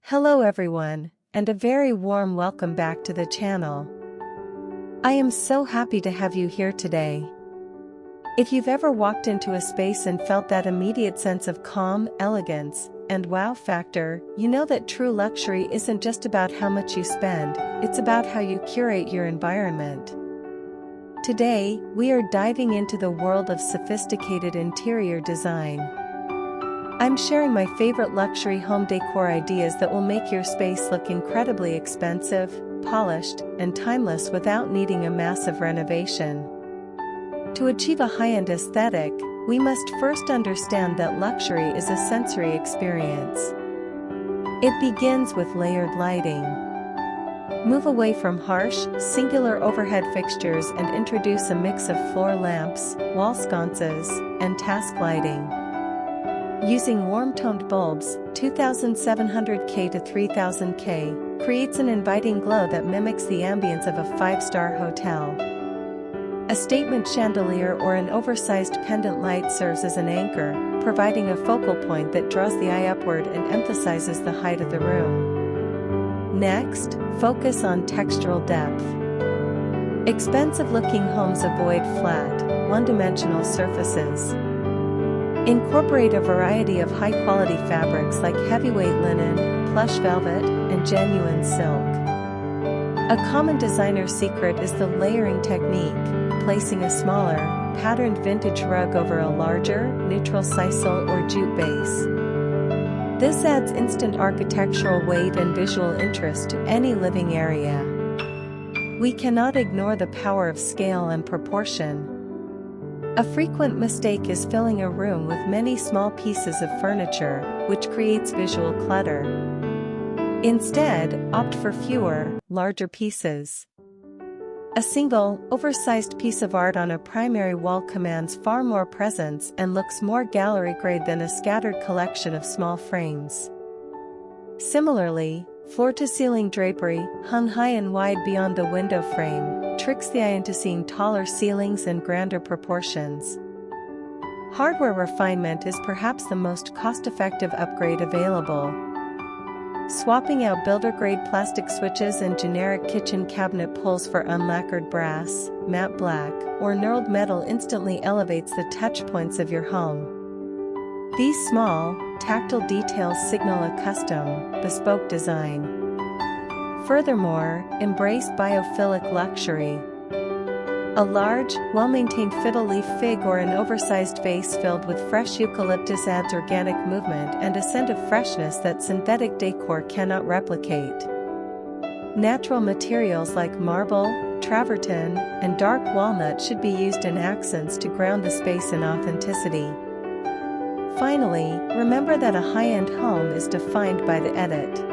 Hello everyone, and a very warm welcome back to the channel. I am so happy to have you here today. If you've ever walked into a space and felt that immediate sense of calm, elegance, and wow factor, you know that true luxury isn't just about how much you spend, it's about how you curate your environment. Today, we are diving into the world of sophisticated interior design. I'm sharing my favorite luxury home decor ideas that will make your space look incredibly expensive, polished, and timeless without needing a massive renovation. To achieve a high-end aesthetic, we must first understand that luxury is a sensory experience. It begins with layered lighting. Move away from harsh, singular overhead fixtures and introduce a mix of floor lamps, wall sconces, and task lighting. Using warm-toned bulbs, 2700K to 3000K, creates an inviting glow that mimics the ambience of a five-star hotel. A statement chandelier or an oversized pendant light serves as an anchor, providing a focal point that draws the eye upward and emphasizes the height of the room. Next, focus on textural depth. Expensive-looking homes avoid flat, one-dimensional surfaces. Incorporate a variety of high-quality fabrics like heavyweight linen, plush velvet, and genuine silk. A common designer secret is the layering technique, placing a smaller, patterned vintage rug over a larger, neutral sisal or jute base. This adds instant architectural weight and visual interest to any living area. We cannot ignore the power of scale and proportion. A frequent mistake is filling a room with many small pieces of furniture, which creates visual clutter. Instead, opt for fewer, larger pieces. A single, oversized piece of art on a primary wall commands far more presence and looks more gallery-grade than a scattered collection of small frames. Similarly, floor-to-ceiling drapery, hung high and wide beyond the window frame, tricks the eye into seeing taller ceilings and grander proportions. Hardware refinement is perhaps the most cost-effective upgrade available. Swapping out builder-grade plastic switches and generic kitchen cabinet pulls for unlacquered brass, matte black, or knurled metal instantly elevates the touch points of your home. These small, tactile details signal a custom, bespoke design. Furthermore, embrace biophilic luxury. A large, well-maintained fiddle leaf fig or an oversized vase filled with fresh eucalyptus adds organic movement and a scent of freshness that synthetic decor cannot replicate. Natural materials like marble, travertine, and dark walnut should be used in accents to ground the space in authenticity. Finally, remember that a high-end home is defined by the edit.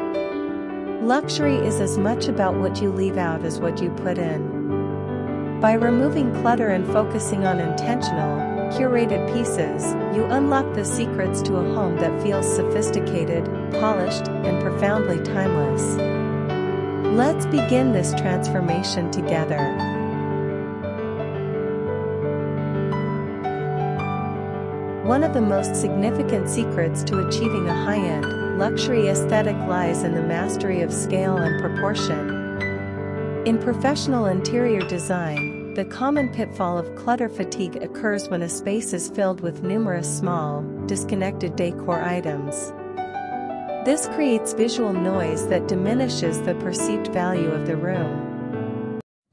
Luxury is as much about what you leave out as what you put in. By removing clutter and focusing on intentional, curated pieces, you unlock the secrets to a home that feels sophisticated, polished, and profoundly timeless. Let's begin this transformation together. One of the most significant secrets to achieving a high-end, luxury aesthetic lies in the mastery of scale and proportion. In professional interior design, the common pitfall of clutter fatigue occurs when a space is filled with numerous small, disconnected decor items. This creates visual noise that diminishes the perceived value of the room.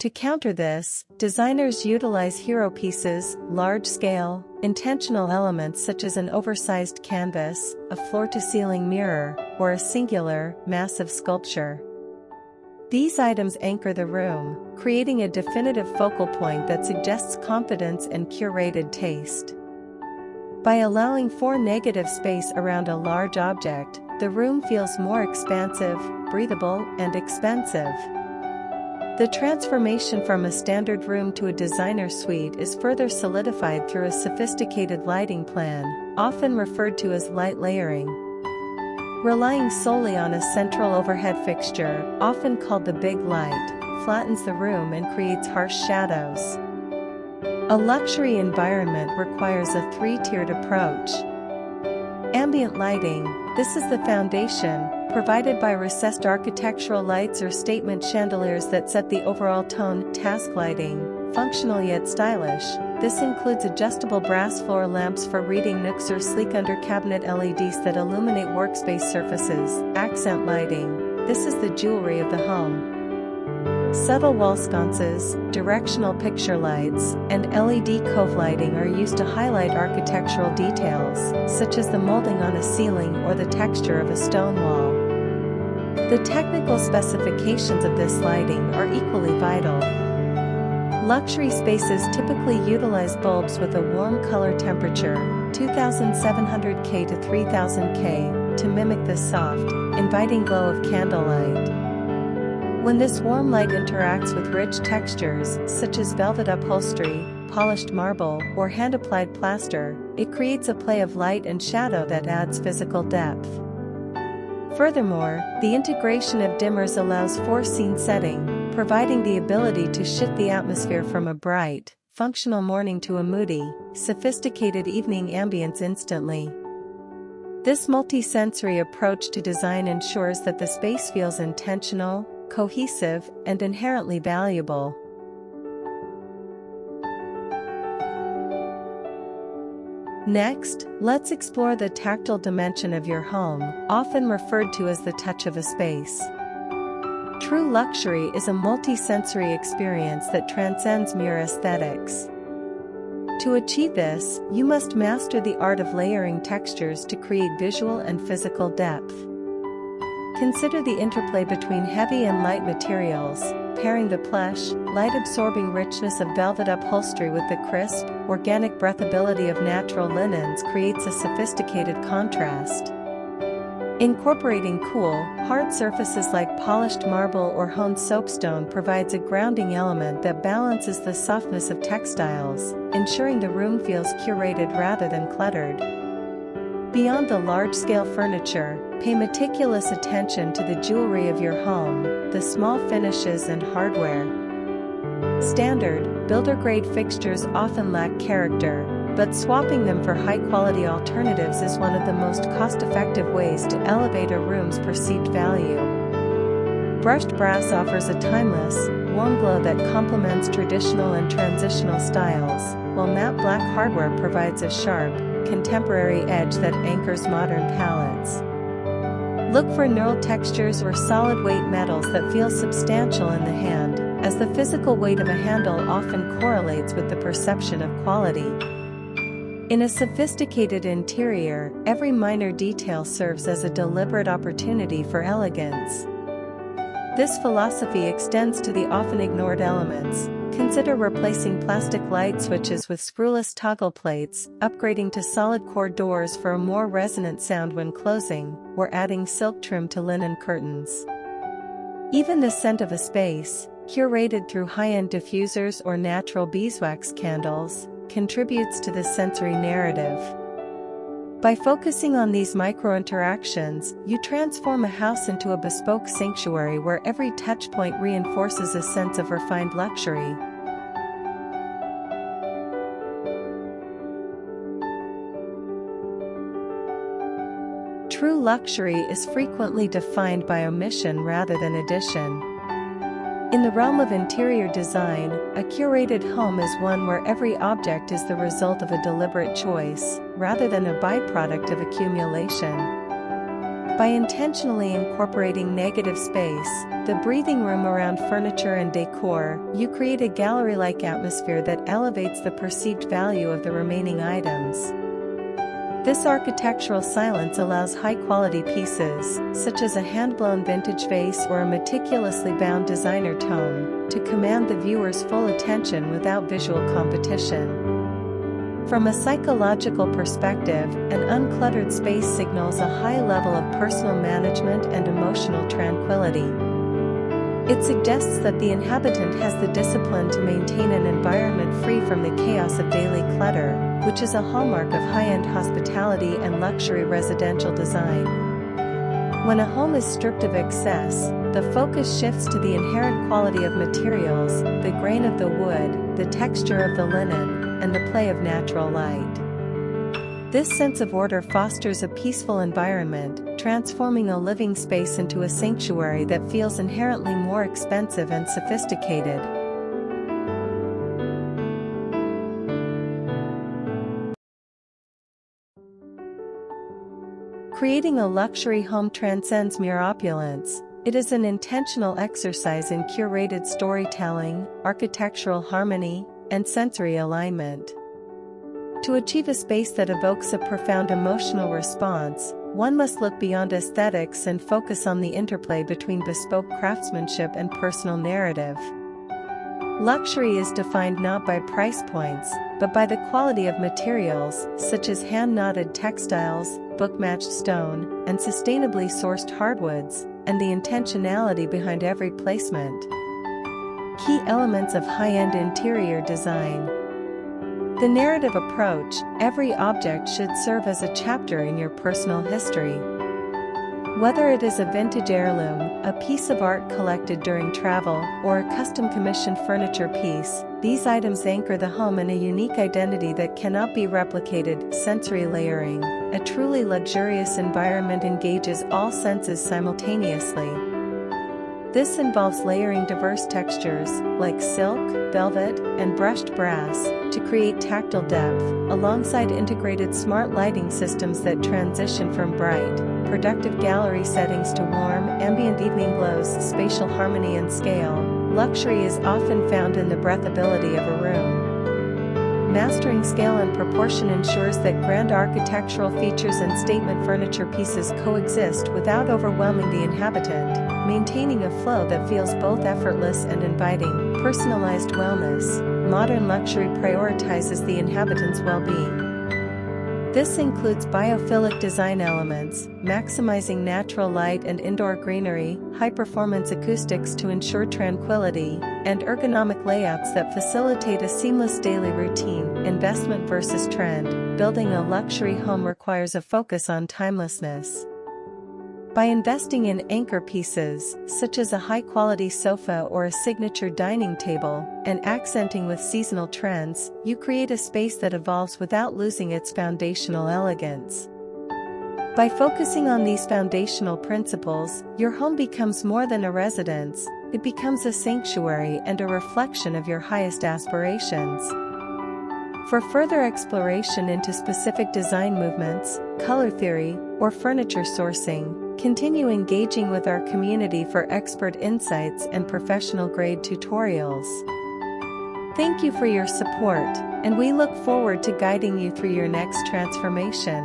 To counter this, designers utilize hero pieces, large-scale, intentional elements such as an oversized canvas, a floor-to-ceiling mirror, or a singular, massive sculpture. These items anchor the room, creating a definitive focal point that suggests confidence and curated taste. By allowing for negative space around a large object, the room feels more expansive, breathable, and expensive. The transformation from a standard room to a designer suite is further solidified through a sophisticated lighting plan, often referred to as light layering. Relying solely on a central overhead fixture, often called the big light, flattens the room and creates harsh shadows. A luxury environment requires a three-tiered approach. Ambient lighting. This is the foundation, provided by recessed architectural lights or statement chandeliers that set the overall tone. Task lighting. Functional yet stylish. This includes adjustable brass floor lamps for reading nooks or sleek under-cabinet LEDs that illuminate workspace surfaces. Accent lighting. This is the jewelry of the home. Subtle wall sconces, directional picture lights, and LED cove lighting are used to highlight architectural details, such as the molding on a ceiling or the texture of a stone wall. The technical specifications of this lighting are equally vital. Luxury spaces typically utilize bulbs with a warm color temperature, 2700 K to 3000 K, to mimic the soft, inviting glow of candlelight. When this warm light interacts with rich textures, such as velvet upholstery, polished marble, or hand-applied plaster, it creates a play of light and shadow that adds physical depth. Furthermore, the integration of dimmers allows for scene setting, providing the ability to shift the atmosphere from a bright, functional morning to a moody, sophisticated evening ambience instantly. This multi-sensory approach to design ensures that the space feels intentional, cohesive, and inherently valuable. Next, let's explore the tactile dimension of your home, often referred to as the touch of a space. True luxury is a multi-sensory experience that transcends mere aesthetics. To achieve this, you must master the art of layering textures to create visual and physical depth. Consider the interplay between heavy and light materials, pairing the plush, light-absorbing richness of velvet upholstery with the crisp, organic breathability of natural linens creates a sophisticated contrast. Incorporating cool, hard surfaces like polished marble or honed soapstone provides a grounding element that balances the softness of textiles, ensuring the room feels curated rather than cluttered. Beyond the large-scale furniture, pay meticulous attention to the jewelry of your home, the small finishes and hardware. Standard, builder-grade fixtures often lack character, but swapping them for high-quality alternatives is one of the most cost-effective ways to elevate a room's perceived value. Brushed brass offers a timeless, warm glow that complements traditional and transitional styles, while matte black hardware provides a sharp, contemporary edge that anchors modern palettes. Look for neural textures or solid-weight metals that feel substantial in the hand, as the physical weight of a handle often correlates with the perception of quality. In a sophisticated interior, every minor detail serves as a deliberate opportunity for elegance. This philosophy extends to the often ignored elements. Consider replacing plastic light switches with screwless toggle plates, upgrading to solid core doors for a more resonant sound when closing, or adding silk trim to linen curtains. Even the scent of a space, curated through high-end diffusers or natural beeswax candles, contributes to the sensory narrative. By focusing on these micro-interactions, you transform a house into a bespoke sanctuary where every touchpoint reinforces a sense of refined luxury. True luxury is frequently defined by omission rather than addition. In the realm of interior design, a curated home is one where every object is the result of a deliberate choice, rather than a byproduct of accumulation. By intentionally incorporating negative space, the breathing room around furniture and decor, you create a gallery-like atmosphere that elevates the perceived value of the remaining items. This architectural silence allows high-quality pieces, such as a hand-blown vintage vase or a meticulously bound designer tome, to command the viewer's full attention without visual competition. From a psychological perspective, an uncluttered space signals a high level of personal management and emotional tranquility. It suggests that the inhabitant has the discipline to maintain an environment free from the chaos of daily clutter, which is a hallmark of high-end hospitality and luxury residential design. When a home is stripped of excess, the focus shifts to the inherent quality of materials, the grain of the wood, the texture of the linen, and the play of natural light. This sense of order fosters a peaceful environment, transforming a living space into a sanctuary that feels inherently more expensive and sophisticated. Creating a luxury home transcends mere opulence. It is an intentional exercise in curated storytelling, architectural harmony, and sensory alignment. To achieve a space that evokes a profound emotional response, one must look beyond aesthetics and focus on the interplay between bespoke craftsmanship and personal narrative. Luxury is defined not by price points, but by the quality of materials, such as hand-knotted textiles, book-matched stone, and sustainably sourced hardwoods, and the intentionality behind every placement. Key elements of high-end interior design. The narrative approach: every object should serve as a chapter in your personal history. Whether it is a vintage heirloom, a piece of art collected during travel, or a custom-commissioned furniture piece, these items anchor the home in a unique identity that cannot be replicated. Sensory layering: a truly luxurious environment engages all senses simultaneously. This involves layering diverse textures, like silk, velvet, and brushed brass, to create tactile depth, alongside integrated smart lighting systems that transition from bright, productive gallery settings to warm, ambient evening glows. Spatial harmony and scale: luxury is often found in the breathability of a room. Mastering scale and proportion ensures that grand architectural features and statement furniture pieces coexist without overwhelming the inhabitant, maintaining a flow that feels both effortless and inviting. Personalized wellness: modern luxury prioritizes the inhabitant's well-being. This includes biophilic design elements, maximizing natural light and indoor greenery, high-performance acoustics to ensure tranquility, and ergonomic layouts that facilitate a seamless daily routine. Investment versus trend: building a luxury home requires a focus on timelessness. By investing in anchor pieces, such as a high-quality sofa or a signature dining table, and accenting with seasonal trends, you create a space that evolves without losing its foundational elegance. By focusing on these foundational principles, your home becomes more than a residence, it becomes a sanctuary and a reflection of your highest aspirations. For further exploration into specific design movements, color theory, or furniture sourcing, continue engaging with our community for expert insights and professional-grade tutorials. Thank you for your support, and we look forward to guiding you through your next transformation.